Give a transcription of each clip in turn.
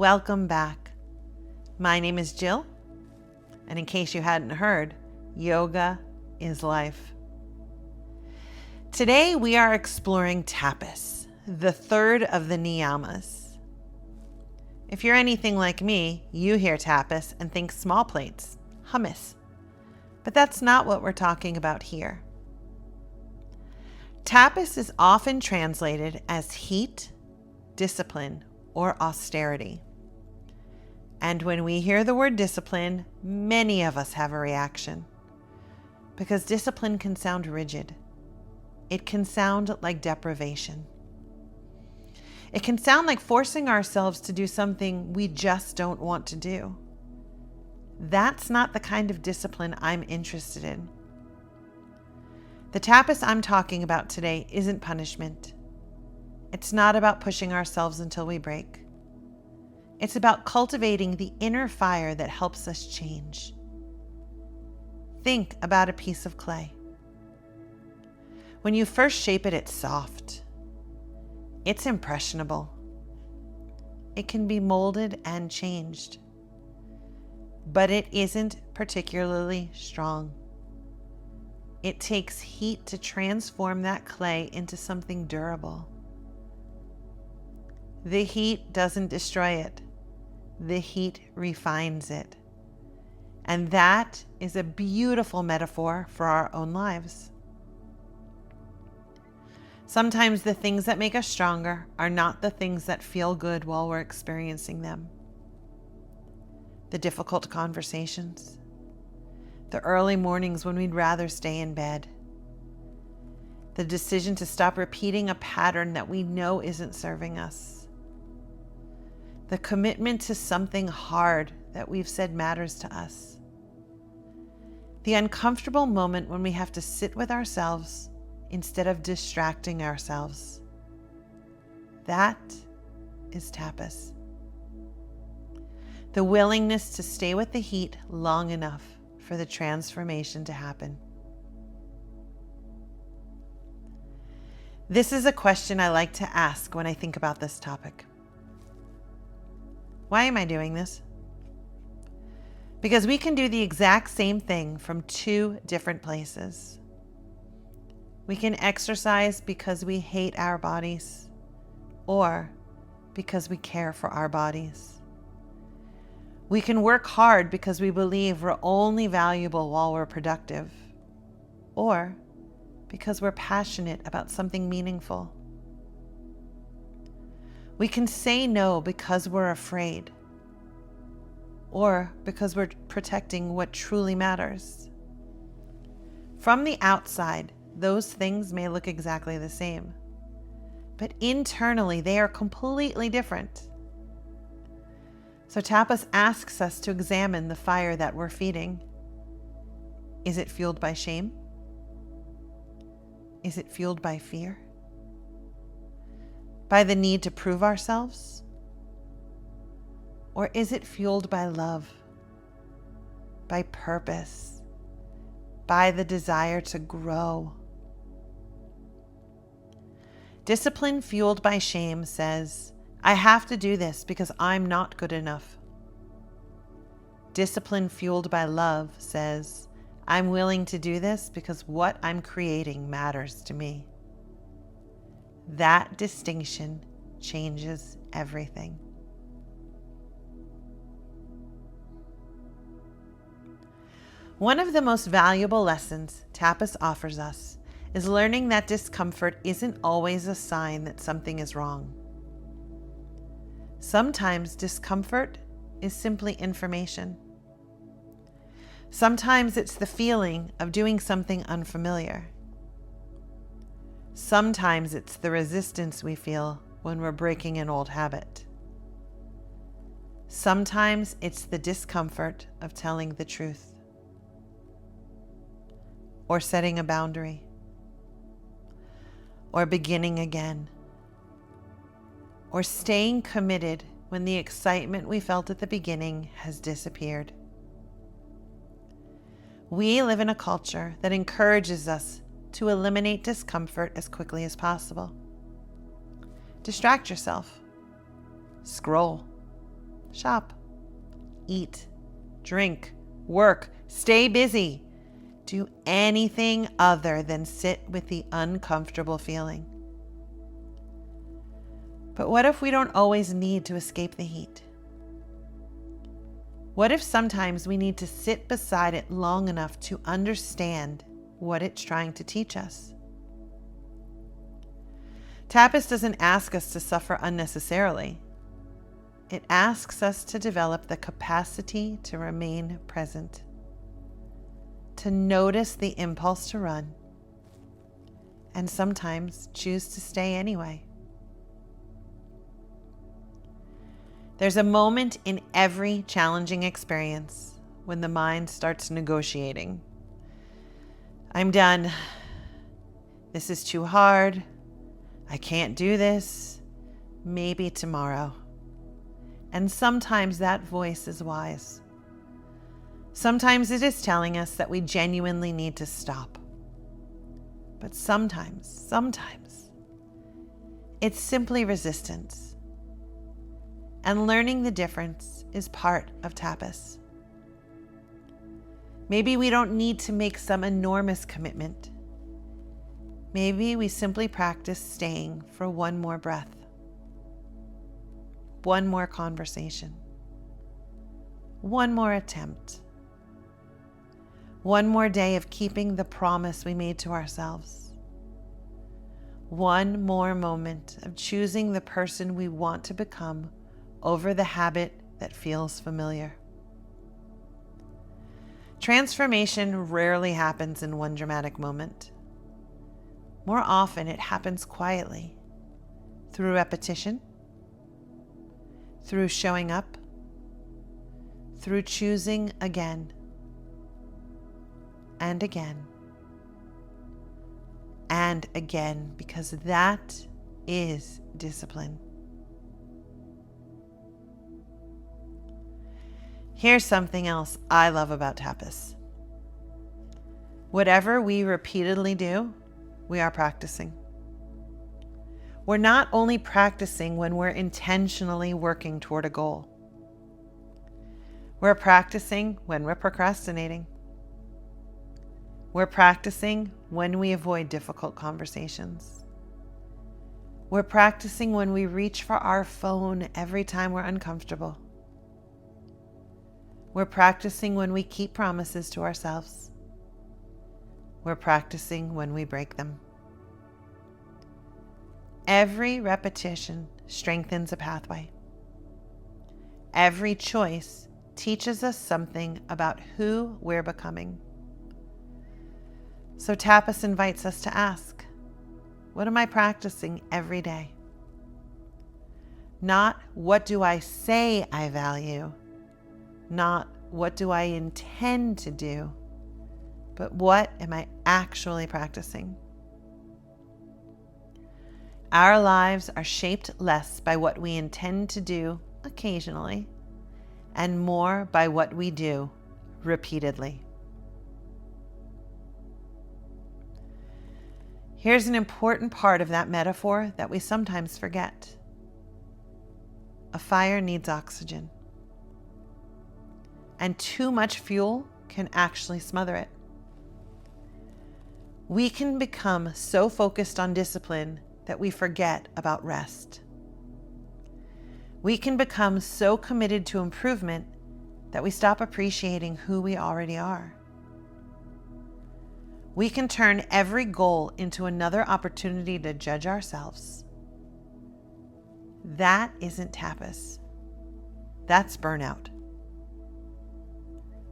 Welcome back. My name is Jill, and in case you hadn't heard, yoga is life. Today we are exploring Tapas, the third of the niyamas. If you're anything like me, you hear tapas and think small plates, hummus. But that's not what we're talking about here. Tapas is often translated as heat, discipline, or austerity. And when we hear the word discipline, many of us have a reaction. Because discipline can sound rigid. It can sound like deprivation. It can sound like forcing ourselves to do something we just don't want to do. That's not the kind of discipline I'm interested in. The tapas I'm talking about today isn't punishment. It's not about pushing ourselves until we break. It's about cultivating the inner fire that helps us change. Think about a piece of clay. When you first shape it, it's soft. It's impressionable. It can be molded and changed. But it isn't particularly strong. It takes heat to transform that clay into something durable. The heat doesn't destroy it. The heat refines it. And that is a beautiful metaphor for our own lives. Sometimes the things that make us stronger are not the things that feel good while we're experiencing them. The difficult conversations, the early mornings when we'd rather stay in bed, the decision to stop repeating a pattern that we know isn't serving us, the commitment to something hard that we've said matters to us, the uncomfortable moment when we have to sit with ourselves instead of distracting ourselves. That is tapas. The willingness to stay with the heat long enough for the transformation to happen. This is a question I like to ask when I think about this topic. Why am I doing this? Because we can do the exact same thing from two different places. We can exercise because we hate our bodies, or because we care for our bodies. We can work hard because we believe we're only valuable while we're productive, or because we're passionate about something meaningful. We can say no because we're afraid, or because we're protecting what truly matters. From the outside, those things may look exactly the same, but internally they are completely different. So Tapas asks us to examine the fire that we're feeding. Is it fueled by shame? Is it fueled by fear? By the need to prove ourselves? Or is it fueled by love, by purpose, by the desire to grow? Discipline fueled by shame says, I have to do this because I'm not good enough. Discipline fueled by love says, I'm willing to do this because what I'm creating matters to me. That distinction changes everything. One of the most valuable lessons Tapas offers us is learning that discomfort isn't always a sign that something is wrong. Sometimes discomfort is simply information. Sometimes it's the feeling of doing something unfamiliar. Sometimes it's the resistance we feel when we're breaking an old habit. Sometimes it's the discomfort of telling the truth, or setting a boundary, or beginning again, or staying committed when the excitement we felt at the beginning has disappeared. We live in a culture that encourages us to eliminate discomfort as quickly as possible. Distract yourself. Scroll. shop, eat, drink, work, stay busy. Do anything other than sit with the uncomfortable feeling. But what if we don't always need to escape the heat? What if sometimes we need to sit beside it long enough to understand what it's trying to teach us? Tapas doesn't ask us to suffer unnecessarily. It asks us to develop the capacity to remain present, to notice the impulse to run, and sometimes choose to stay anyway. There's a moment in every challenging experience when the mind starts negotiating. I'm done. This is too hard. I can't do this. Maybe tomorrow. And sometimes that voice is wise. Sometimes it is telling us that we genuinely need to stop. But sometimes, it's simply resistance. And learning the difference is part of Tapas. Maybe we don't need to make some enormous commitment. Maybe we simply practice staying for one more breath, one more conversation, one more attempt, one more day of keeping the promise we made to ourselves, one more moment of choosing the person we want to become over the habit that feels familiar. Transformation rarely happens in one dramatic moment. More often, it happens quietly, through repetition, through showing up, through choosing again and again and again, because that is discipline. Here's something else I love about Tapas. Whatever we repeatedly do, we are practicing. We're not only practicing when we're intentionally working toward a goal. We're practicing when we're procrastinating. We're practicing when we avoid difficult conversations. We're practicing when we reach for our phone every time we're uncomfortable. We're practicing when we keep promises to ourselves. We're practicing when we break them. Every repetition strengthens a pathway. Every choice teaches us something about who we're becoming. So Tapas invites us to ask, what am I practicing every day? Not what do I say I value, not what do I intend to do, but what am I actually practicing? Our lives are shaped less by what we intend to do occasionally and more by what we do repeatedly. Here's an important part of that metaphor that we sometimes forget. A fire needs oxygen, and too much fuel can actually smother it. We can become so focused on discipline that we forget about rest. We can become so committed to improvement that we stop appreciating who we already are. We can turn every goal into another opportunity to judge ourselves. That isn't Tapas. That's burnout.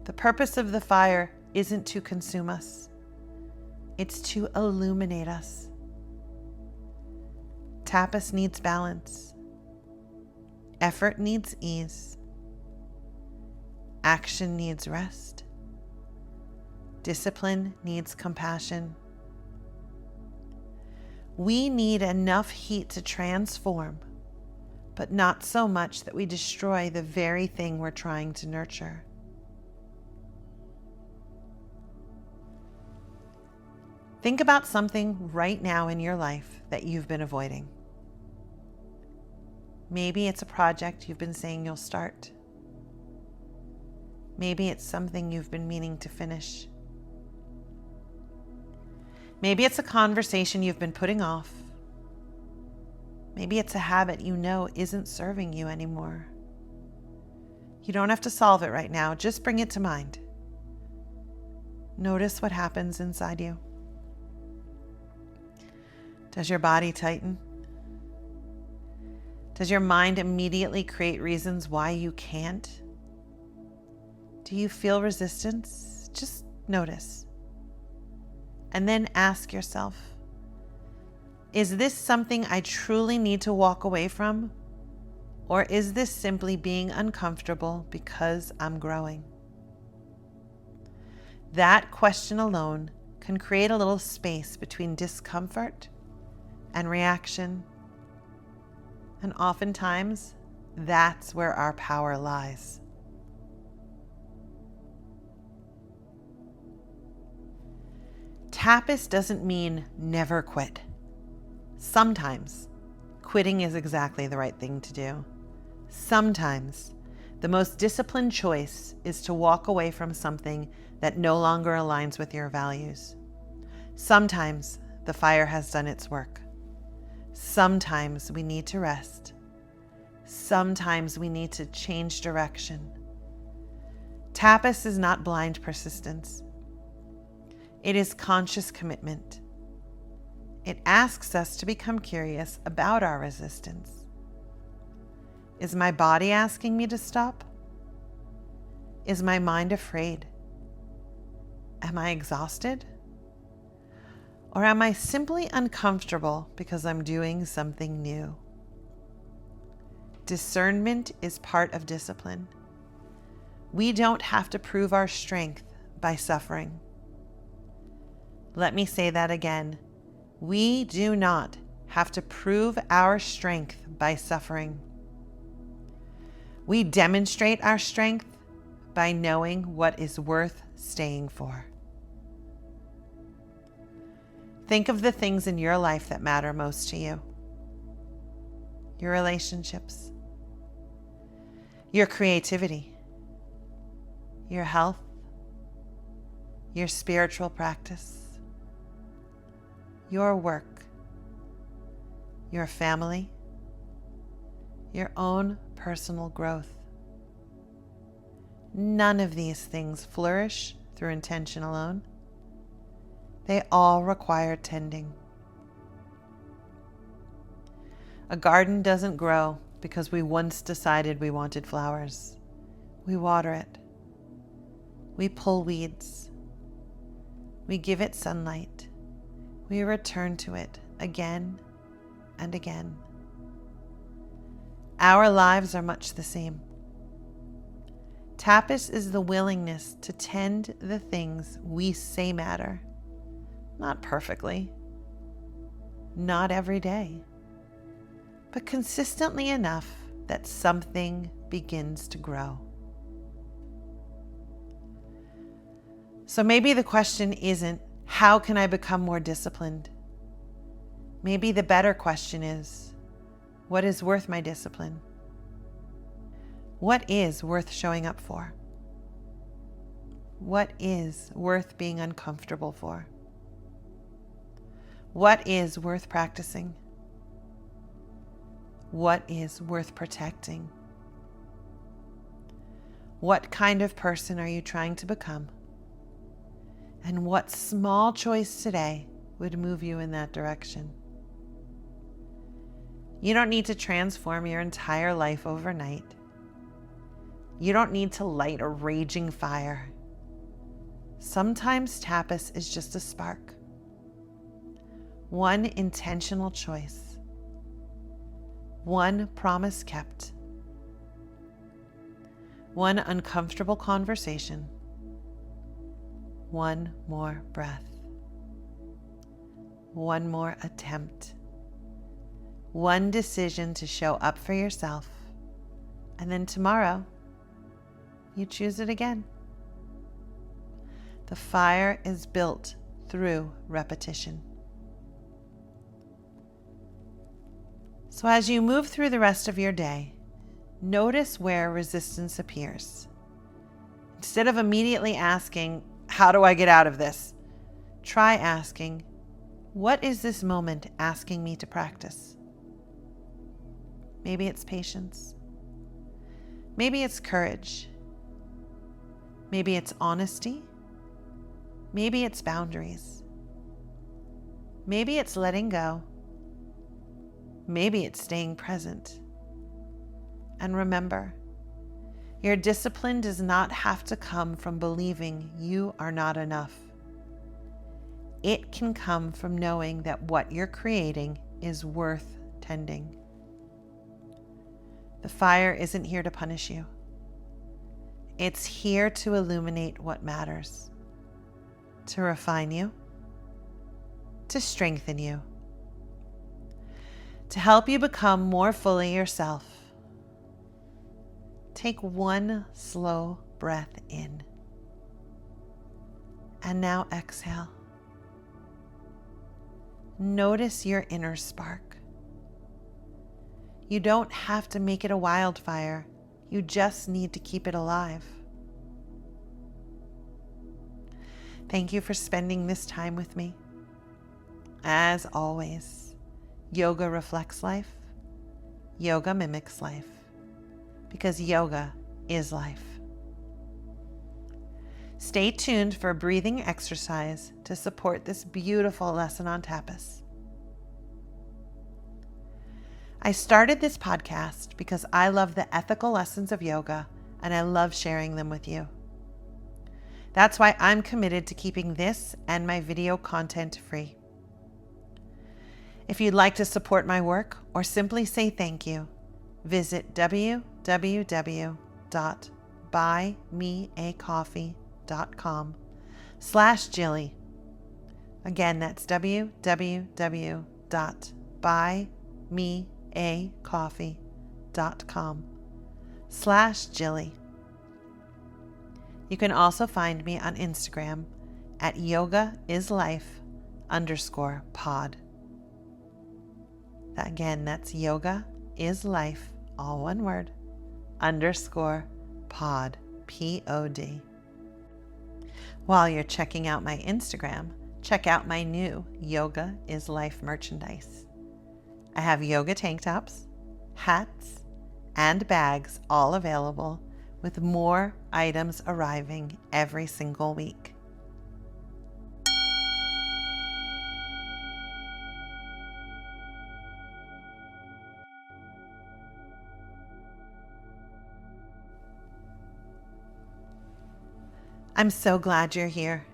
The purpose of the fire isn't to consume us. It's to illuminate us. Tapas needs balance. Effort needs ease. Action needs rest. Discipline needs compassion. We need enough heat to transform, but not so much that we destroy the very thing we're trying to nurture. Think about something right now in your life that you've been avoiding. Maybe it's a project you've been saying you'll start. Maybe it's something you've been meaning to finish. Maybe it's a conversation you've been putting off. Maybe it's a habit you know isn't serving you anymore. You don't have to solve it right now, just bring it to mind. Notice what happens inside you. Does your body tighten? Does your mind immediately create reasons why you can't? Do you feel resistance? Just notice. And then ask yourself, is this something I truly need to walk away from? Or is this simply being uncomfortable because I'm growing? That question alone can create a little space between discomfort and reaction. And oftentimes, that's where our power lies. Tapas doesn't mean never quit. Sometimes quitting is exactly the right thing to do. Sometimes the most disciplined choice is to walk away from something that no longer aligns with your values. Sometimes the fire has done its work. Sometimes we need to rest. Sometimes we need to change direction. Tapas is not blind persistence. It is conscious commitment. It asks us to become curious about our resistance. Is my body asking me to stop? Is my mind afraid? Am I exhausted? Or am I simply uncomfortable because I'm doing something new? Discernment is part of discipline. We don't have to prove our strength by suffering. Let me say that again. We do not have to prove our strength by suffering. We demonstrate our strength by knowing what is worth staying for. Think of the things in your life that matter most to you. Your relationships, your creativity, your health, your spiritual practice, your work, your family, your own personal growth. None of these things flourish through intention alone. They all require tending. A garden doesn't grow because we once decided we wanted flowers. We water it. We pull weeds. We give it sunlight. We return to it again and again. Our lives are much the same. Tapas is the willingness to tend the things we say matter. Not perfectly, not every day, but consistently enough that something begins to grow. So maybe the question isn't, how can I become more disciplined? Maybe the better question is, what is worth my discipline? What is worth showing up for? What is worth being uncomfortable for? What is worth practicing? What is worth protecting? What kind of person are you trying to become? And what small choice today would move you in that direction? You don't need to transform your entire life overnight. You don't need to light a raging fire. Sometimes tapas is just a spark. One intentional choice. One promise kept. One uncomfortable conversation. One more breath. One more attempt. One decision to show up for yourself. And then tomorrow, you choose it again. The fire is built through repetition. So as you move through the rest of your day, notice where resistance appears. Instead of immediately asking, "How do I get out of this?" try asking, "What is this moment asking me to practice?" Maybe it's patience. Maybe it's courage. Maybe it's honesty. Maybe it's boundaries. Maybe it's letting go. Maybe it's staying present. And remember, your discipline does not have to come from believing you are not enough. It can come from knowing that what you're creating is worth tending. The fire isn't here to punish you. It's here to illuminate what matters, to refine you, to strengthen you, to help you become more fully yourself. Take one slow breath in. And now exhale. Notice your inner spark. You don't have to make it a wildfire. You just need to keep it alive. Thank you for spending this time with me. As always, yoga reflects life. Yoga mimics life. Because yoga is life. Stay tuned for a breathing exercise to support this beautiful lesson on tapas. I started this podcast because I love the ethical lessons of yoga and I love sharing them with you. That's why I'm committed to keeping this and my video content free. If you'd like to support my work or simply say thank you, visit www.buymeacoffee.com/Jilly. Again, that's www.buymeacoffee.com/Jilly. You can also find me on Instagram at yogaislife_pod. Again, that's yogaislife, all one word, _pod, P-O-D. While you're checking out my Instagram, check out my new Yoga is Life merchandise. I have yoga tank tops, hats, and bags all available, with more items arriving every single week. I'm so glad you're here.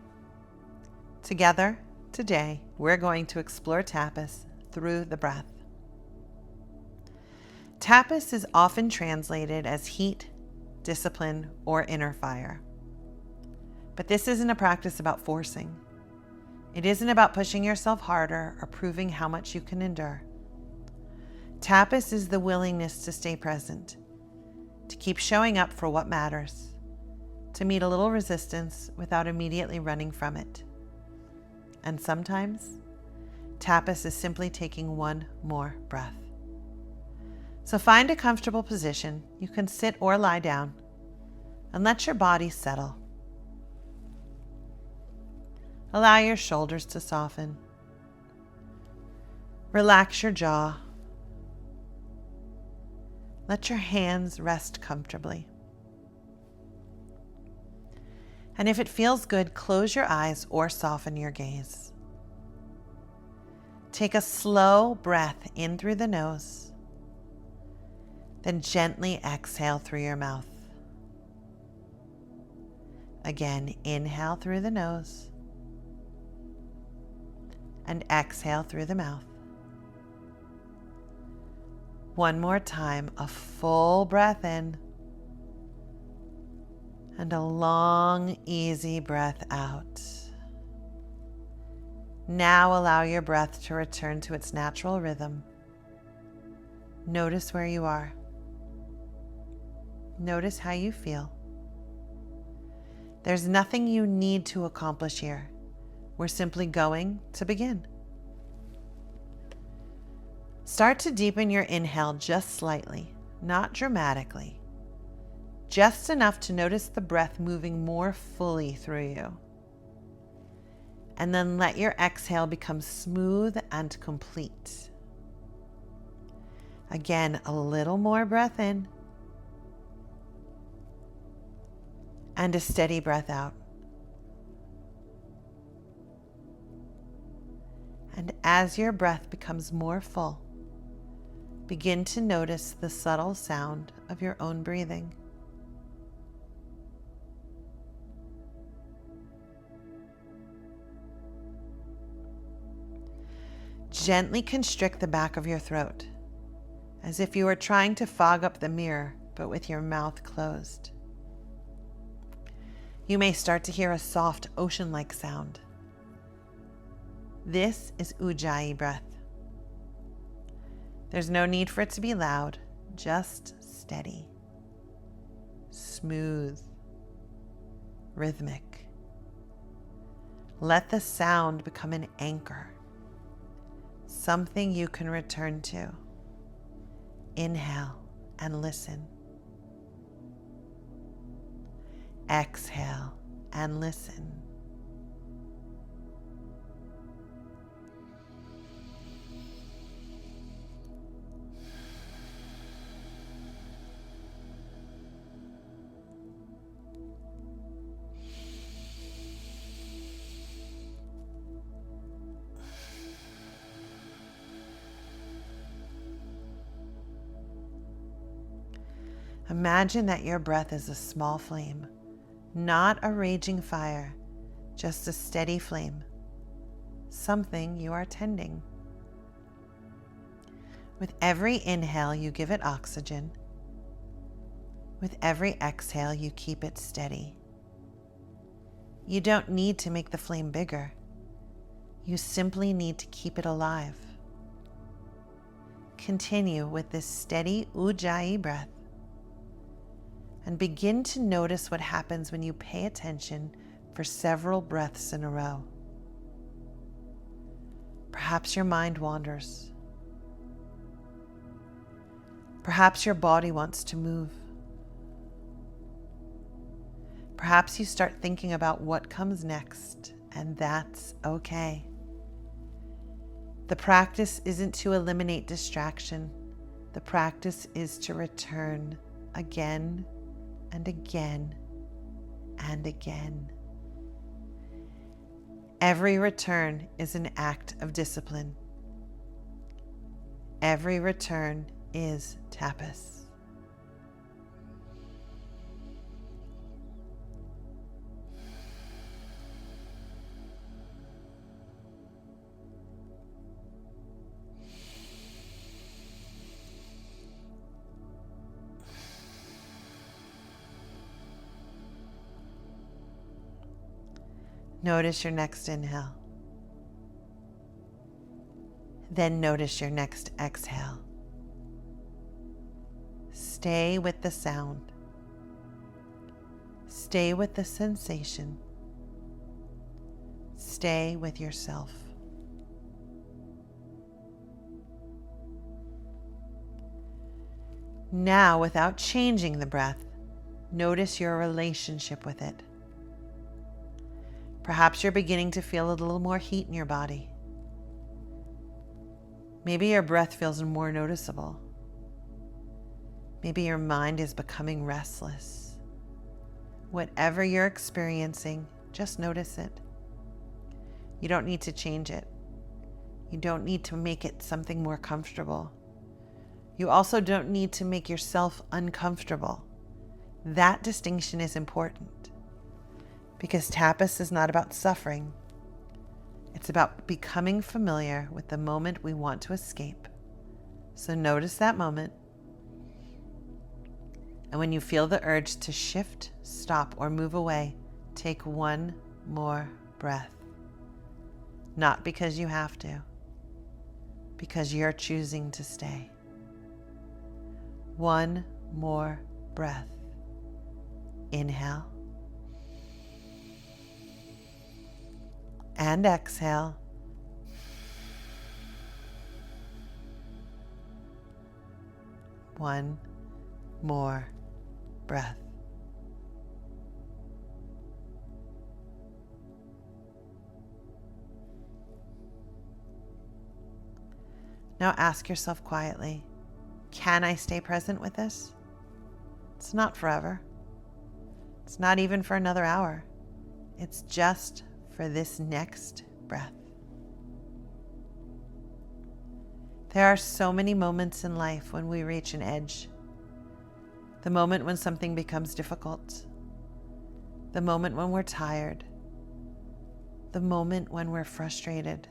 Together, today, we're going to explore tapas through the breath. Tapas is often translated as heat, discipline, or inner fire. But this isn't a practice about forcing. It isn't about pushing yourself harder or proving how much you can endure. Tapas is the willingness to stay present, to keep showing up for what matters, to meet a little resistance without immediately running from it. And sometimes, tapas is simply taking one more breath. So find a comfortable position. You can sit or lie down, and let your body settle. Allow your shoulders to soften. Relax your jaw. Let your hands rest comfortably. And if it feels good, close your eyes or soften your gaze. Take a slow breath in through the nose, then gently exhale through your mouth. Again, inhale through the nose and exhale through the mouth. One more time, a full breath in and a long, easy breath out. Now allow your breath to return to its natural rhythm. Notice where you are. Notice how you feel. There's nothing you need to accomplish here. We're simply going to begin. Start to deepen your inhale just slightly, not dramatically, just enough to notice the breath moving more fully through you. And then let your exhale become smooth and complete. Again, a little more breath in and a steady breath out. And as your breath becomes more full, begin to notice the subtle sound of your own breathing. Gently constrict the back of your throat, as if you were trying to fog up the mirror, but with your mouth closed. You may start to hear a soft ocean-like sound. This is Ujjayi breath. There's no need for it to be loud, just steady, smooth, rhythmic. Let the sound become an anchor, something you can return to. Inhale and listen. Exhale and listen. Imagine that your breath is a small flame, not a raging fire, just a steady flame, something you are tending. With every inhale, you give it oxygen. With every exhale, you keep it steady. You don't need to make the flame bigger. You simply need to keep it alive. Continue with this steady Ujjayi breath and begin to notice what happens when you pay attention for several breaths in a row. Perhaps your mind wanders. Perhaps your body wants to move. Perhaps you start thinking about what comes next, and that's okay. The practice isn't to eliminate distraction. The practice is to return again and again and again. Every return is an act of discipline. Every return is tapas. Notice your next inhale. Then notice your next exhale. Stay with the sound. Stay with the sensation. Stay with yourself. Now, without changing the breath, notice your relationship with it. Perhaps you're beginning to feel a little more heat in your body. Maybe your breath feels more noticeable. Maybe your mind is becoming restless. Whatever you're experiencing, just notice it. You don't need to change it. You don't need to make it something more comfortable. You also don't need to make yourself uncomfortable. That distinction is important. Because tapas is not about suffering. It's about becoming familiar with the moment we want to escape. So notice that moment. And when you feel the urge to shift, stop, or move away, take one more breath. Not because you have to, because you're choosing to stay. One more breath. Inhale. And exhale. one more breath. Now ask yourself quietly, can I stay present with this? It's not forever. It's not even for another hour. It's just for this next breath. There are so many moments in life when we reach an edge. The moment when something becomes difficult. The moment when we're tired. The moment when we're frustrated.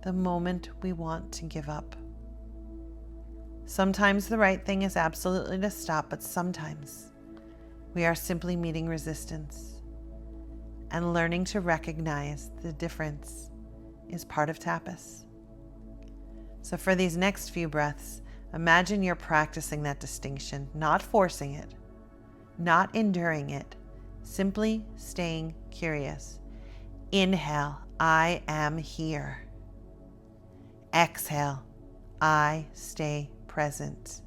The moment we want to give up. Sometimes the right thing is absolutely to stop, but sometimes we are simply meeting resistance. And learning to recognize the difference is part of Tapas. So for these next few breaths, imagine you're practicing that distinction, not forcing it, not enduring it, simply staying curious. Inhale, I am here. Exhale, I stay present.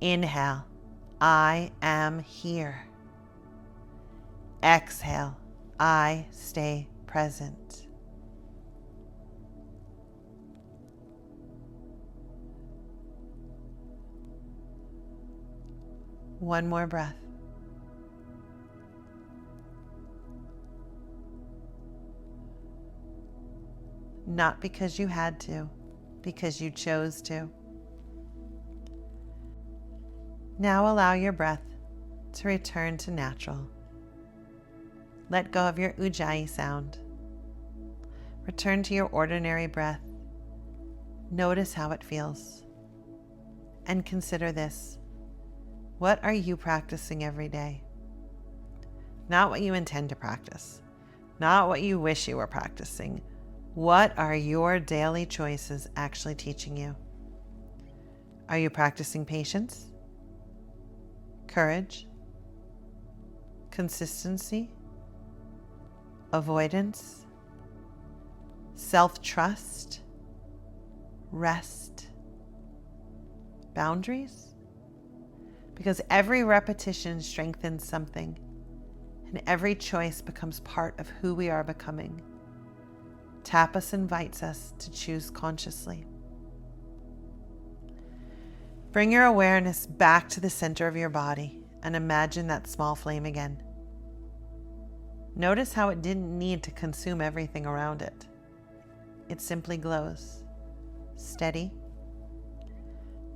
Inhale, I am here. Exhale, I stay present. One more breath. Not because you had to, because you chose to. Now allow your breath to return to natural. Let go of your ujjayi sound. Return to your ordinary breath. Notice how it feels. And consider this. What are you practicing every day? Not what you intend to practice. Not what you wish you were practicing. What are your daily choices actually teaching you? Are you practicing patience? Courage? Consistency? Avoidance? Self-trust? Rest? Boundaries? Because every repetition strengthens something, and every choice becomes part of who we are becoming. Tapas invites us to choose consciously. Bring your awareness back to the center of your body and imagine that small flame again. Notice how it didn't need to consume everything around it. It simply glows, steady,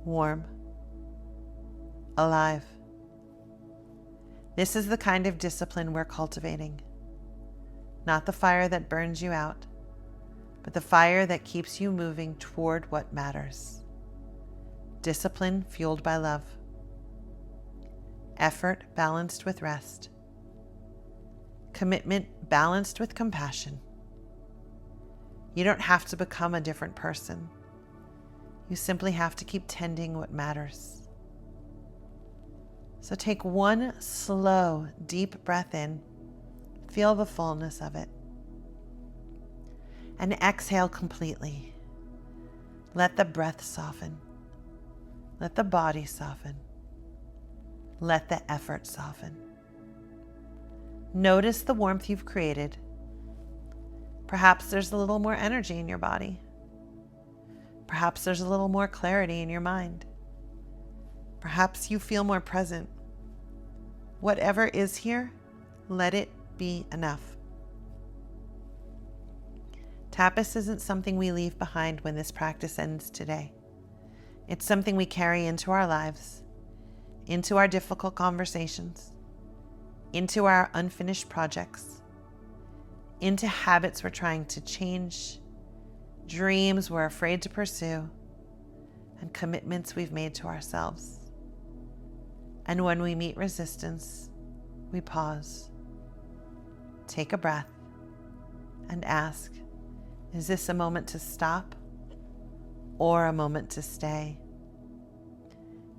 warm, alive. This is the kind of discipline we're cultivating. Not the fire that burns you out, but the fire that keeps you moving toward what matters. Discipline fueled by love. Effort balanced with rest. Commitment balanced with compassion. You don't have to become a different person. You simply have to keep tending what matters. So take one slow, deep breath in. Feel the fullness of it. And exhale completely. Let the breath soften. Let the body soften. Let the effort soften. Notice the warmth you've created. Perhaps there's a little more energy in your body. Perhaps there's a little more clarity in your mind. Perhaps you feel more present. Whatever is here, let it be enough. Tapas isn't something we leave behind when this practice ends today. It's something we carry into our lives, into our difficult conversations, into our unfinished projects, into habits we're trying to change, dreams we're afraid to pursue, and commitments we've made to ourselves. And when we meet resistance, we pause, take a breath, and ask, is this a moment to stop or a moment to stay?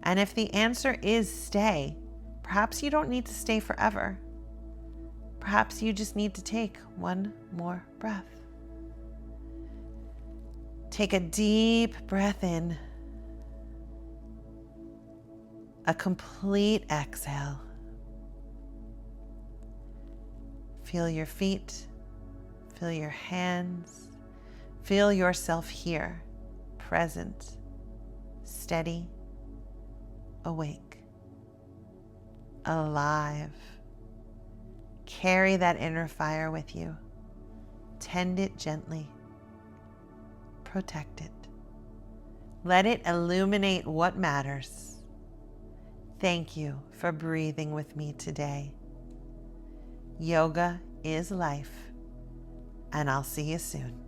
And if the answer is stay, perhaps you don't need to stay forever. Perhaps you just need to take one more breath. Take a deep breath in A complete exhale. Feel your feet, feel your hands, feel yourself here, present, steady, awake, alive. Carry that inner fire with you. Tend it gently. Protect it. Let it illuminate what matters. Thank you for breathing with me today. Yoga is life, and I'll see you soon.